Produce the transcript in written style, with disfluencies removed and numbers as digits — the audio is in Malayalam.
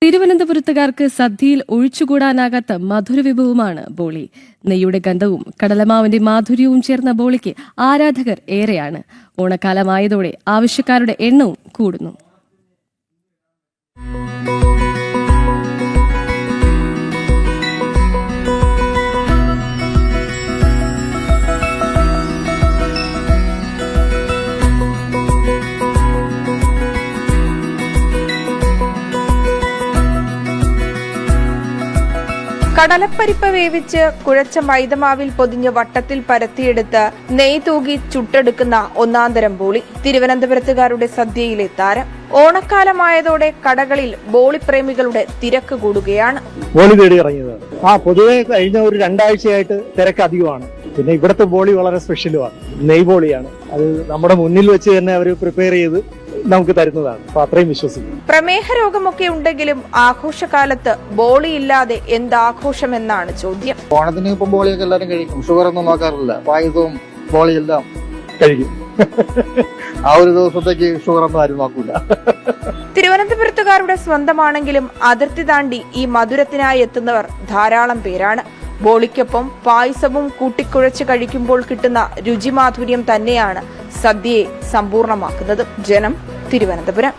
തിരുവനന്തപുരത്തുകാർക്ക് സദ്യയിൽ ഒഴിച്ചുകൂടാനാകാത്ത മധുരവിഭവമാണ് ബോളി. നെയ്യുടെ ഗന്ധവും കടലമാവിന്റെ മാധുര്യവും ചേർന്ന ബോളിക്ക് ആരാധകർ ഏറെയാണ്. ഓണക്കാലമായതോടെ ആവശ്യക്കാരുടെ എണ്ണവും കൂടുന്നു. കടലപ്പരിപ്പ് വേവിച്ച് കുഴച്ച മൈദമാവിൽ പൊതിഞ്ഞ് വട്ടത്തിൽ പരത്തിയെടുത്ത് നെയ് തൂകി ചുട്ടെടുക്കുന്ന ഒന്നാന്തരം ബോളി തിരുവനന്തപുരത്തുകാരുടെ സദ്യയിലെ താരം. ഓണക്കാലമായതോടെ കടകളിൽ ബോളി പ്രേമികളുടെ തിരക്ക് കൂടുകയാണ്. ബോളി തേടി ഇറങ്ങിയതാണ്. പൊതുവെ കഴിഞ്ഞ ഒരു 2 ആഴ്ചയായിട്ട് തിരക്ക് അധികമാണ്. പിന്നെ ഇവിടുത്തെ ബോളി വളരെ സ്പെഷ്യലുമാണ്. നെയ് ബോളിയാണ്. അത് നമ്മുടെ മുന്നിൽ വെച്ച് തന്നെ അവർ പ്രിപ്പയർ ചെയ്ത് നമുക്ക് തരുന്നതാണ്. അപ്പൊ അത്രയും വിശ്വസിക്കും. പ്രമേഹ രോഗമൊക്കെ ഉണ്ടെങ്കിലും ആഘോഷകാലത്ത് ബോളി ഇല്ലാതെ എന്താഘോഷമെന്നാണ് ചോദ്യം. ഓണത്തിന് ഇപ്പം ബോളിയൊക്കെ എല്ലാവരും കഴിക്കും. ഷുഗർ ഒന്നും നോക്കാറില്ല. പായസവും ബോളിയെല്ലാം കഴിക്കും. ആ ഒരു ദിവസത്തേക്ക് ഷുഗർ ഒന്നും ആരും നോക്കൂല. തിരുവനന്തപുരത്തുകാരുടെ സ്വന്തമാണെങ്കിലും അതിർത്തി താണ്ടി ഈ മധുരത്തിനായി എത്തുന്നവർ ധാരാളം പേരാണ്. ബോളിക്കൊപ്പം പായസവും കൂട്ടിക്കുഴച്ച് കഴിക്കുമ്പോൾ കിട്ടുന്ന രുചിമാധുര്യം തന്നെയാണ് സദ്യയെ സമ്പൂർണ്ണമാക്കുന്നത്. ജനം, തിരുവനന്തപുരം.